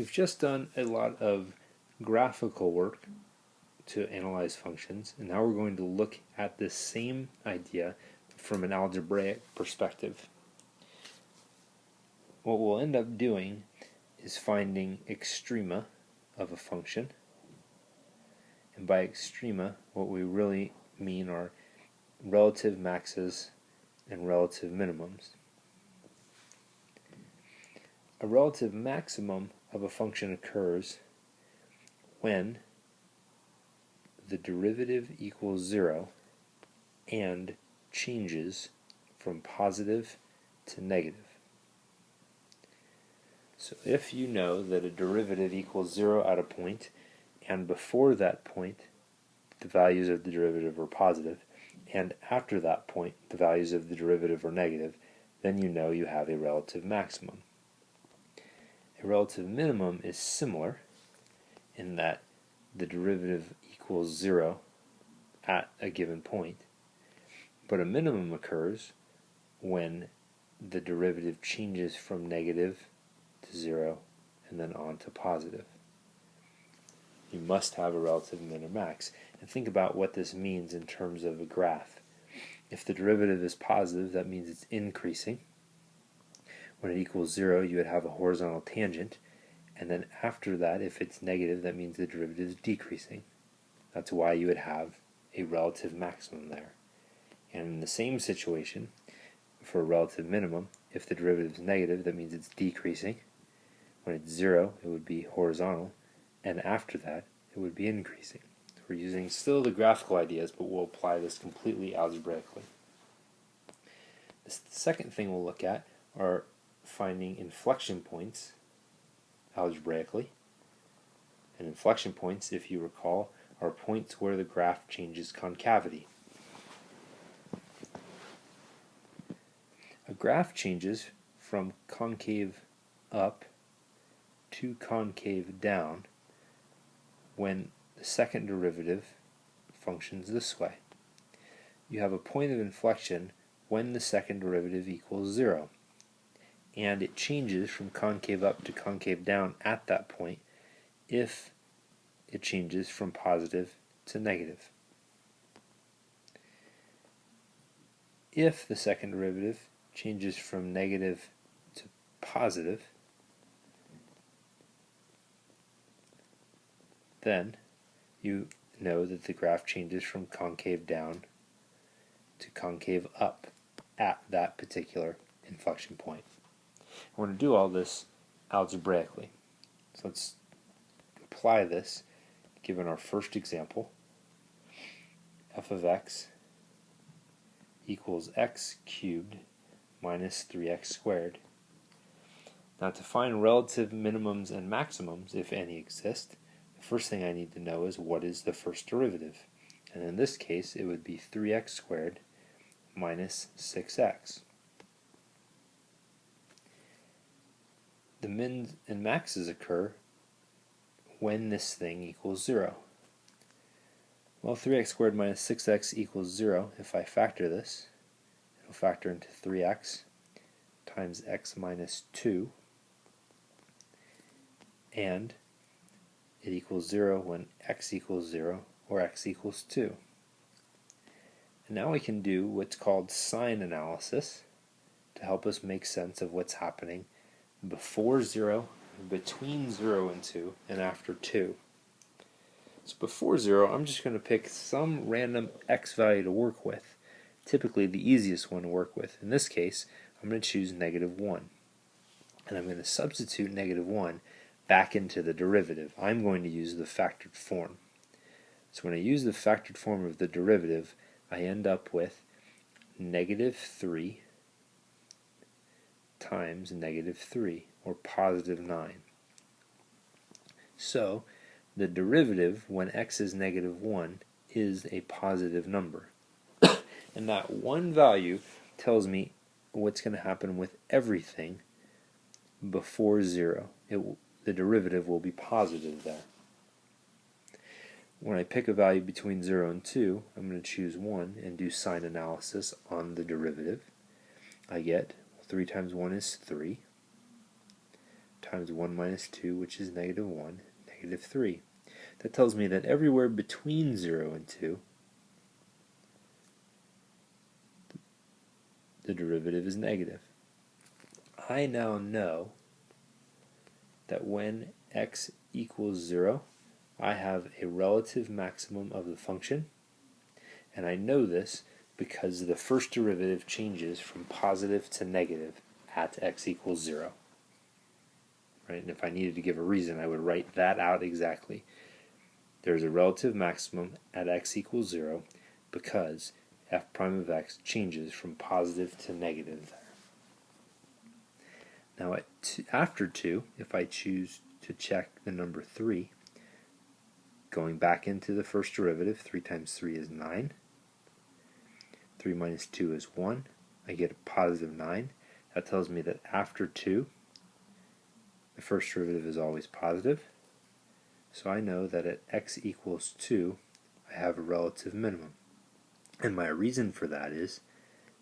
We've just done a lot of graphical work to analyze functions, and now we're going to look at this same idea from an algebraic perspective. What we'll end up doing is finding extrema of a function, and by extrema what we really mean are relative maxes and relative minimums. A relative maximum of a function occurs when the derivative equals 0 and changes from positive to negative. So if you know that a derivative equals 0 at a point, and before that point the values of the derivative are positive, and after that point the values of the derivative are negative, then you know you have a relative maximum. A relative minimum is similar in that the derivative equals 0 at a given point, but a minimum occurs when the derivative changes from negative to 0 and then on to positive. You must have a relative min or max. And think about what this means in terms of a graph. If the derivative is positive, that means it's increasing. When it equals 0, you would have a horizontal tangent, and then after that, if it's negative, that means the derivative is decreasing. That's why you would have a relative maximum there. And in the same situation, for a relative minimum, if the derivative is negative, that means it's decreasing. When it's 0, it would be horizontal, and after that, it would be increasing. So we're using still the graphical ideas, but we'll apply this completely algebraically. The second thing we'll look at are finding inflection points algebraically. And inflection points, if you recall, are points where the graph changes concavity. A graph changes from concave up to concave down when the second derivative functions this way. You have a point of inflection when the second derivative equals 0, and it changes from concave up to concave down at that point if it changes from positive to negative. If the second derivative changes from negative to positive, then you know that the graph changes from concave down to concave up at that particular inflection point. We're going to do all this algebraically. So let's apply this given our first example. F of x equals x cubed minus 3x squared. Now to find relative minimums and maximums, if any exist, the first thing I need to know is what is the first derivative. And in this case it would be 3x squared minus 6x. The mins and maxes occur when this thing equals 0. Well, 3x squared minus 6x equals 0. If I factor this, it'll factor into 3x times x minus 2, and it equals 0 when x equals 0 or x equals 2. And now we can do what's called sign analysis to help us make sense of what's happening before 0, between 0 and 2, and after 2. So before 0, I'm just going to pick some random x value to work with, typically the easiest one to work with. In this case, I'm going to choose negative 1. And I'm going to substitute negative 1 back into the derivative. I'm going to use the factored form. So when I use the factored form of the derivative, I end up with negative 3 times negative 3, or positive 9. So the derivative when x is negative 1 is a positive number. And that one value tells me what's going to happen with everything before 0. The derivative will be positive there. When I pick a value between 0 and 2, I'm going to choose 1 and do sign analysis on the derivative. I get 3 times 1 is 3, times 1 minus 2, which is negative 1, negative 3. That tells me that everywhere between 0 and 2, the derivative is negative. I now know that when x equals 0, I have a relative maximum of the function, and I know this because the first derivative changes from positive to negative at x equals 0. Right? And if I needed to give a reason, I would write that out exactly. There's a relative maximum at x equals 0 because f prime of x changes from positive to negative there. Now after 2, if I choose to check the number 3, going back into the first derivative, 3 times 3 is 9. 3 minus 2 is 1. I get a positive 9. That tells me that after 2, the first derivative is always positive. So I know that at x equals 2, I have a relative minimum. And my reason for that is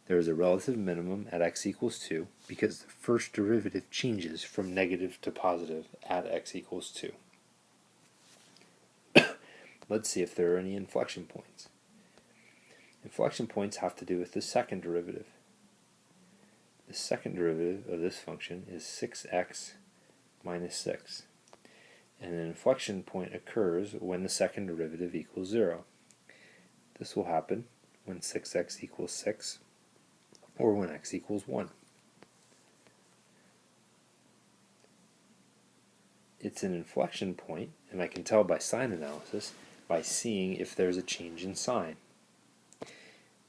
there is a relative minimum at x equals 2 because the first derivative changes from negative to positive at x equals 2. Let's see if there are any inflection points. Inflection points have to do with the second derivative. The second derivative of this function is 6x minus 6. And an inflection point occurs when the second derivative equals 0. This will happen when 6x equals 6 or when x equals 1. It's an inflection point, and I can tell by sign analysis by seeing if there's a change in sign.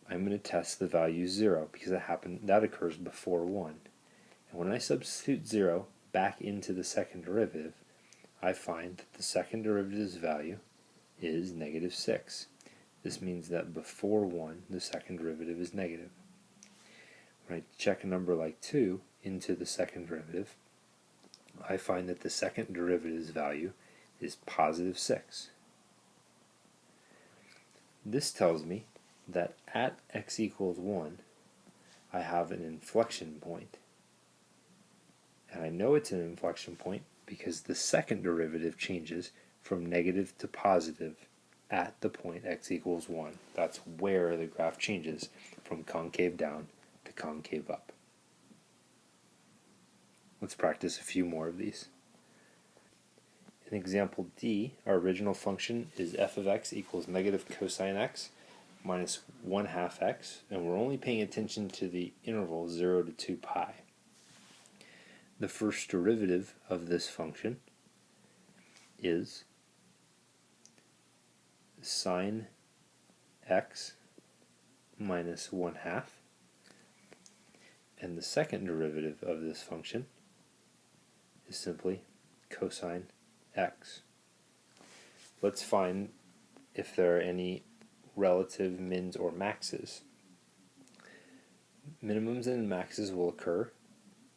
I'm going to test the value 0 because that occurs before 1. And when I substitute 0 back into the second derivative, I find that the second derivative's value is negative 6. This means that before 1, the second derivative is negative. When I check a number like 2 into the second derivative, I find that the second derivative's value is positive 6. This tells me that at x equals 1, I have an inflection point. And I know it's an inflection point because the second derivative changes from negative to positive at the point x equals 1. That's where the graph changes from concave down to concave up. Let's practice a few more of these. In example D, our original function is f of x equals negative cosine x minus 1/2 x, and we're only paying attention to the interval 0 to 2 pi. The first derivative of this function is sine x minus 1/2, and the second derivative of this function is simply cosine x. Let's find if there are any relative mins or maxes. Minimums and maxes will occur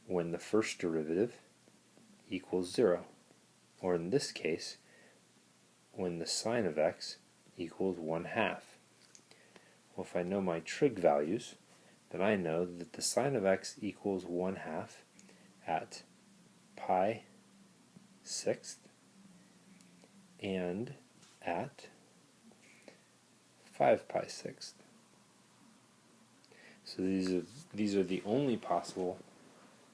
when the first derivative equals 0, or in this case, when the sine of x equals 1/2. Well, if I know my trig values, then I know that the sine of x equals 1/2 at pi sixth and at 5 pi sixth. So these are the only possible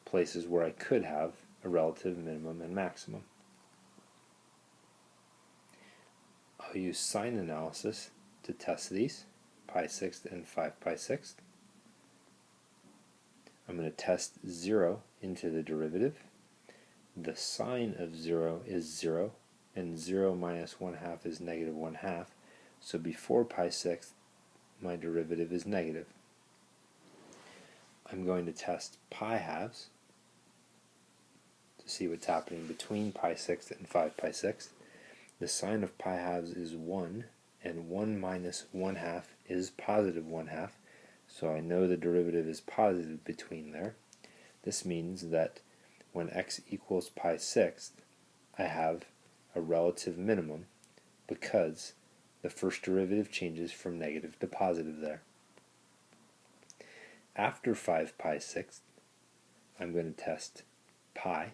places where I could have a relative minimum and maximum. I'll use sign analysis to test these, pi sixth and 5 pi sixth. I'm going to test 0 into the derivative. The sine of 0 is 0, and 0 minus 1/2 is negative 1/2. So before pi sixth, my derivative is negative. I'm going to test pi halves to see what's happening between pi sixth and 5 pi sixth. The sine of pi halves is 1, and 1 minus 1/2 is positive 1/2. So I know the derivative is positive between there. This means that when x equals pi sixth, I have a relative minimum because the first derivative changes from negative to positive there. After 5 pi sixth, I'm going to test pi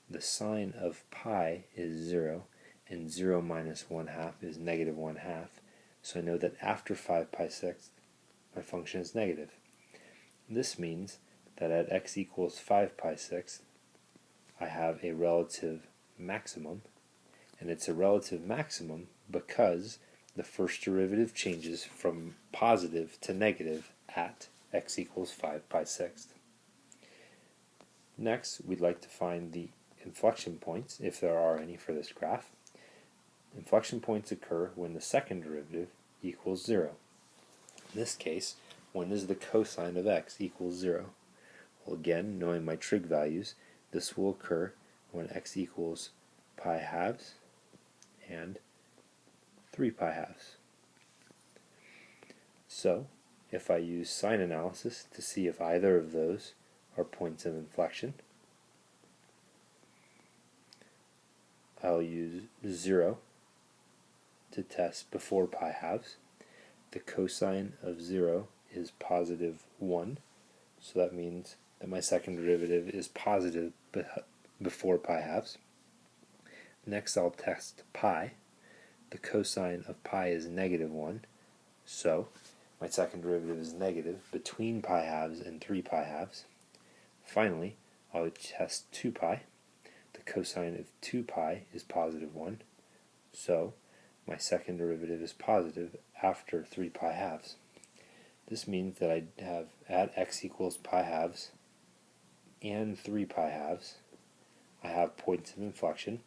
the sine of pi is 0, and 0 minus 1/2 is negative 1/2. So I know that after 5 pi sixths, my function is negative. This means that at x equals 5 pi sixths, I have a relative maximum, and it's a relative maximum because the first derivative changes from positive to negative at x equals 5 pi sixths. Next, we'd like to find the inflection points, if there are any, for this graph. Inflection points occur when the second derivative equals 0. In this case, when is the cosine of x equals 0? Well, again, knowing my trig values, this will occur when x equals pi halves and 3 pi halves. So, if I use sign analysis to see if either of those are points of inflection, I'll use 0 to test before pi halves. The cosine of 0 is positive 1, so that means that my second derivative is positive before pi halves. Next, I'll test pi. The cosine of pi is negative 1, so my second derivative is negative between pi halves and 3 pi halves. Finally, I'll test 2 pi. The cosine of 2 pi is positive 1, so my second derivative is positive after 3 pi halves. This means that I have at x equals pi halves and 3 pi halves, I have points of inflection.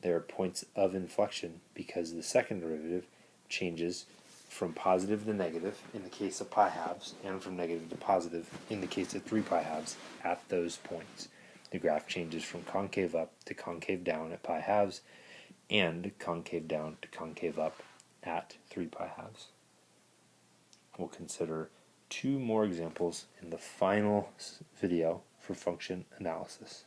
They are points of inflection because the second derivative changes from positive to negative in the case of pi halves, and from negative to positive in the case of 3 pi halves at those points. The graph changes from concave up to concave down at pi halves, and concave down to concave up at 3 pi halves. We'll consider 2 more examples in the final video for function analysis.